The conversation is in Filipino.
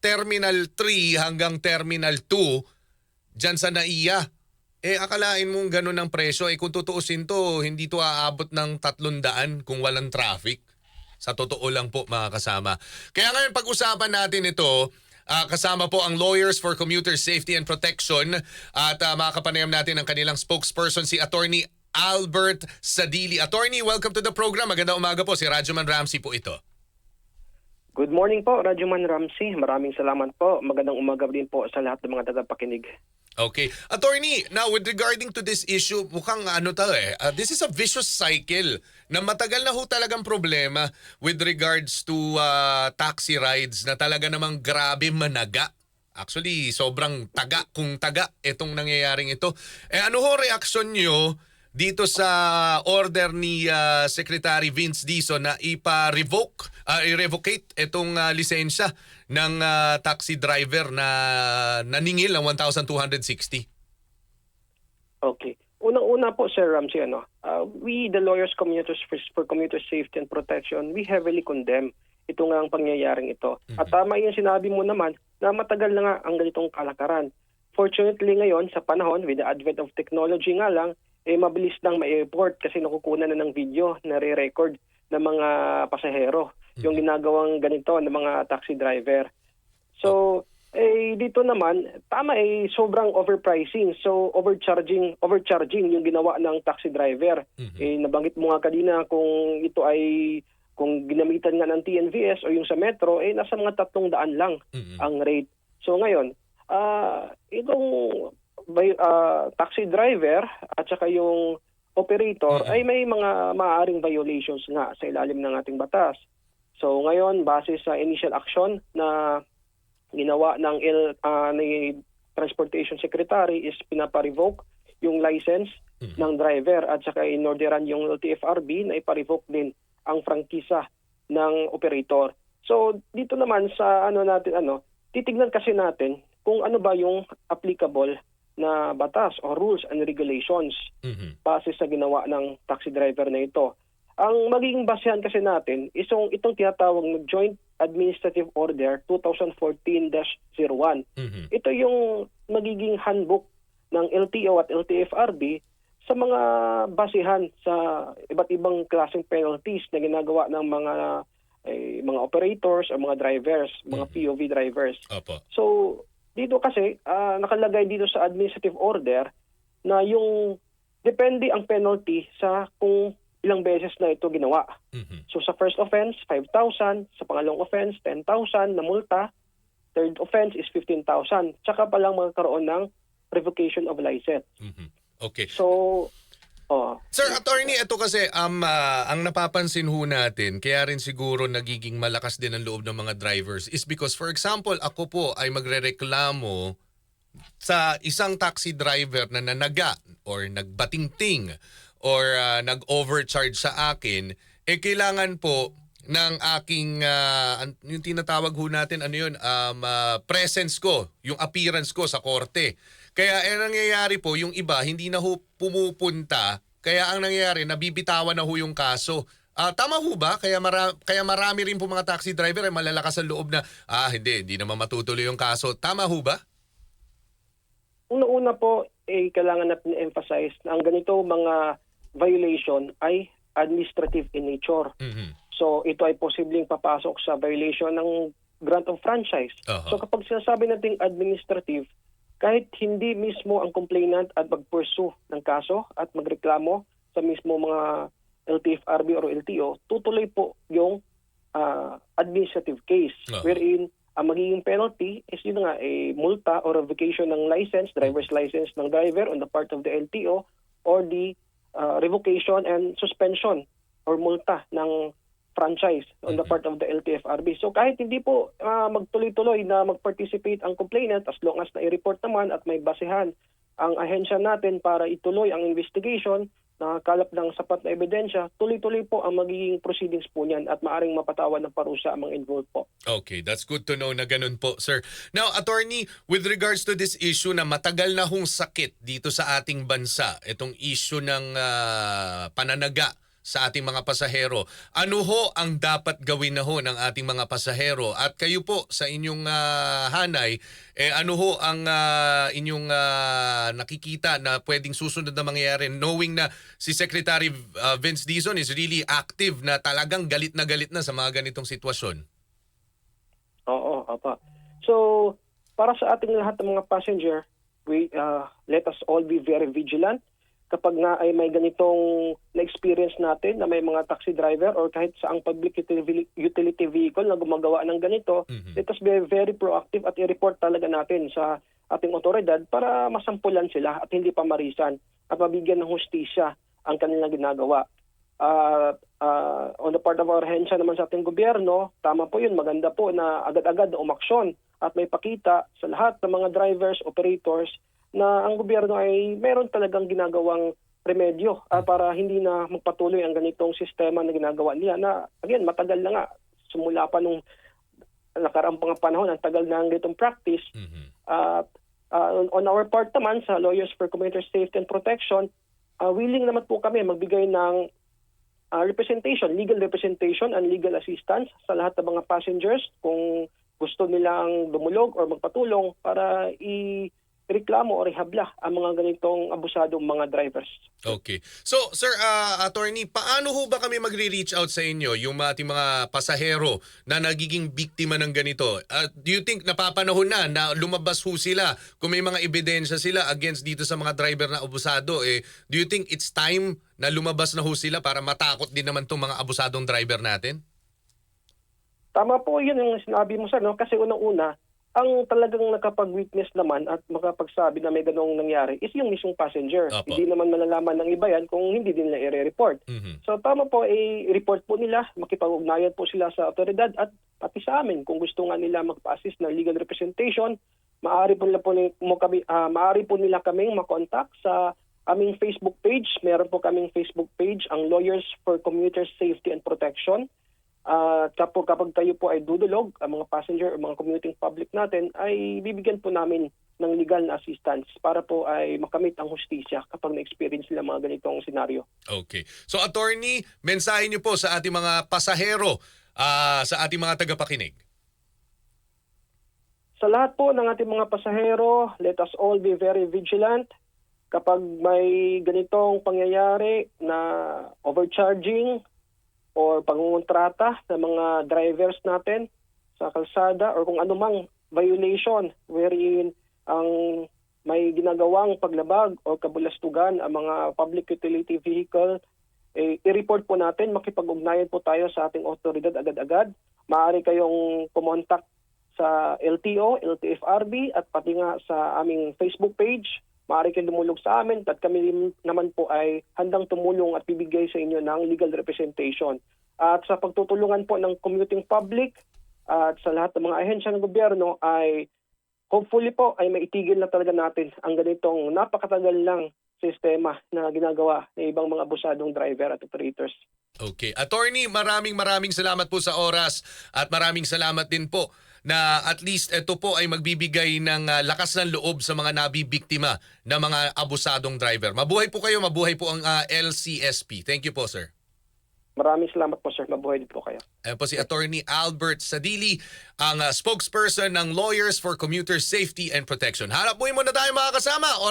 Terminal 3 hanggang Terminal 2 dyan sa NAIA. Akalain mong ganun ang presyo. Kung tutuusin to, hindi to aabot ng 300 kung walang traffic. Sa totoo lang po mga kasama. Kaya ngayon pag-usapan natin ito, kasama po ang Lawyers for Commuter Safety and Protection at makakapanayam natin ang kanilang spokesperson si Attorney Albert Sadili. Attorney, welcome to the program. Magandang umaga po. Si Radyoman Ramsey po ito. Good morning po, Radyoman Ramsey. Maraming salamat po. Magandang umaga din po sa lahat ng mga tagapakinig. Okay. Attorney, now with regarding to this issue, mukhang this is a vicious cycle na matagal na ho talagang problema with regards to taxi rides na talaga namang grabe managa. Actually, sobrang taga kung taga itong nangyayaring ito. Ano ho reaksyon nyo dito sa order ni Secretary Vince Dizon na i-revocate itong lisensya ng taxi driver na naningil ng 1,260? Okay. Unang-una po, Sir Ramsey, we, the Lawyers for Commuter Safety and Protection, we heavily condemn ito nga ang pangyayaring ito. At tama yung sinabi mo naman na matagal na nga ang ganitong kalakaran. Fortunately ngayon, sa panahon, with the advent of technology nga lang, mabilis lang ma-report kasi nakukunan na ng video na re-record ng mga pasahero yung ginagawang ganito ng mga taxi driver. So, dito naman, tama sobrang overpricing. So, overcharging yung ginawa ng taxi driver. Nabanggit mo nga kanina kung ito kung ginamitan nga ng TNVS o yung sa metro, nasa mga 300 lang ang rate. So, ngayon, itong taxi driver at saka yung operator ay may mga maaaring violations nga sa ilalim ng ating batas. So ngayon, base sa initial action na ginawa ng ni Transportation Secretary is pinapa-revoke yung license ng driver at saka inorderan yung LTFRB na ipa-revoke din ang prangkisa ng operator. So dito naman sa titignan kasi natin kung ano ba yung applicable na batas o rules and regulations base sa ginawa ng taxi driver na ito. Ang magiging basehan kasi natin is itong tinatawag na Joint Administrative Order 2014-01. Ito yung magiging handbook ng LTO at LTFRB sa mga basehan sa iba't ibang klaseng penalties na ginagawa ng mga operators o mga drivers, mga POV drivers. Opo. So, dito kasi, nakalagay dito sa administrative order na yung depende ang penalty sa kung ilang beses na ito ginawa. So sa first offense, 5,000. Sa pangalawang offense, 10,000 na multa. Third offense is 15,000. Tsaka pa lang magkakaroon ng revocation of license. Okay. So, Sir Attorney, ito kasi ang napapansin ho natin, kaya rin siguro nagiging malakas din ang loob ng mga drivers is because, for example, ako po ay magrereklamo sa isang taxi driver na nanaga or nagbatingting or nag-overcharge sa akin, kailangan po ng aking, yung tinatawag ho natin, presence ko, yung appearance ko sa korte. Kaya nangyayari po, yung iba hindi na ho pumupunta, kaya ang nangyayari, nabibitawan na ho yung kaso. Tama ho ba? Kaya marami rin po mga taxi driver ay malalakas ang loob na, hindi naman matutuloy yung kaso. Tama ho ba? Una po, kailangan natin emphasize na ang ganito mga violation ay administrative in nature. So ito ay posibleng papasok sa violation ng grant of franchise. So kapag sinasabi nating administrative, kahit hindi mismo ang complainant at mag-pursue ng kaso at magreklamo sa mismo mga LTFRB or LTO, tutuloy po yung administrative case wherein ang magiging penalty is yun nga, multa or revocation ng license, driver's license ng driver on the part of the LTO or the revocation and suspension or multa ng franchise on the part of the LTFRB. So kahit hindi po magtuloy-tuloy na mag-participate ang complainant as long as na-report naman at may basehan ang ahensya natin para ituloy ang investigation, nakakalap ng sapat na ebidensya, tuloy-tuloy po ang magiging proceedings po niyan at maaring mapatawad ng parusa ang mga involved po. Okay, that's good to know na ganun po, sir. Now, attorney, with regards to this issue na matagal na hong sakit dito sa ating bansa, itong issue ng pananaga sa ating mga pasahero. Ano ho ang dapat gawin na ho ng ating mga pasahero? At kayo po sa inyong hanay, ano ho ang inyong nakikita na pwedeng susunod na mangyayari, knowing na si Secretary Vince Dizon is really active na talagang galit na sa mga ganitong sitwasyon? Oo, apa. So, para sa ating lahat ng mga passenger, let us all be very vigilant. Kapag nga ay may ganitong na-experience natin na may mga taxi driver or kahit saang public utility vehicle na gumagawa ng ganito, let us be very proactive at i-report talaga natin sa ating otoridad para masampulan sila at hindi pa marisan at mabigyan ng hustisya ang kanilang ginagawa. On the part of our ahensya naman sa ating gobyerno, tama po yun, maganda po na agad-agad umaksyon at may pakita sa lahat ng mga drivers, operators, na ang gobyerno ay meron talagang ginagawang remedyo para hindi na magpatuloy ang ganitong sistema na ginagawa nila na, again, matagal na nga. Simula pa nung nakaraang mga panahon, ang tagal na ang ganitong practice. On our part naman, sa Lawyers for Commuter Safety and Protection, willing naman po kami magbigay ng representation, legal representation and legal assistance sa lahat ng mga passengers kung gusto nilang dumulog or magpatulong para reklamo o rehabla ang mga ganitong abusadong mga drivers. Okay. So, sir, attorney, paano ho ba kami magre-reach out sa inyo, yung ating mga pasahero na nagiging biktima ng ganito? Do you think napapanahon na lumabas ho sila kung may mga ebidensya sila against dito sa mga driver na abusado? Do you think it's time na lumabas na ho sila para matakot din naman itong mga abusadong driver natin? Tama po yun yung sinabi mo, sir, no? Kasi unang-una, ang talagang nakapag-witness naman at makapagsabi na may ganong nangyari is yung mismong passenger. Opo. Hindi naman malalaman ng iba yan kung hindi din nila i-report. So tama po, i-report po nila, makipag-ugnayan po sila sa otoridad at pati sa amin. Kung gusto nga nila magpa-assist ng legal representation, maaari po nila kaming makontakt sa aming Facebook page. Meron po kaming Facebook page, ang Lawyers for Commuter Safety and Protection. Kapag tayo po ay dudulog, ang mga passenger o mga commuting public natin, ay bibigyan po namin ng legal na assistance para po ay makamit ang hustisya kapag na-experience nila mga ganitong senaryo. Okay. So, attorney, mensahe niyo po sa ating mga pasahero, sa ating mga tagapakinig. Sa lahat po ng ating mga pasahero, let us all be very vigilant. Kapag may ganitong pangyayari na overcharging or pangungontrata ng mga drivers natin sa kalsada or kung anumang violation wherein ang may ginagawang paglabag o kabulastugan ang mga public utility vehicle, i-report po natin, makipag-ugnayan po tayo sa ating otoridad agad-agad. Maaari kayong pumontak sa LTO, LTFRB at pati nga sa aming Facebook page. Maaari kayong dumulog sa amin at kami naman po ay handang tumulong at bibigay sa inyo ng legal representation. At sa pagtutulungan po ng commuting public at sa lahat ng mga ahensya ng gobyerno ay hopefully po ay maitigil na talaga natin ang ganitong napakatagal lang sistema na ginagawa ng ibang mga abusadong driver at operators. Okay. Attorney, maraming salamat po sa oras at maraming salamat din po na at least ito po ay magbibigay ng lakas ng loob sa mga nabibiktima na mga abusadong driver. Mabuhay po kayo, mabuhay po ang LCSP. Thank you po, sir. Maraming salamat po, sir. Mabuhay din po kayo. Ayan po si Attorney Albert Sadili, ang spokesperson ng Lawyers for Commuter Safety and Protection. Hanap mo na tayo mga kasama.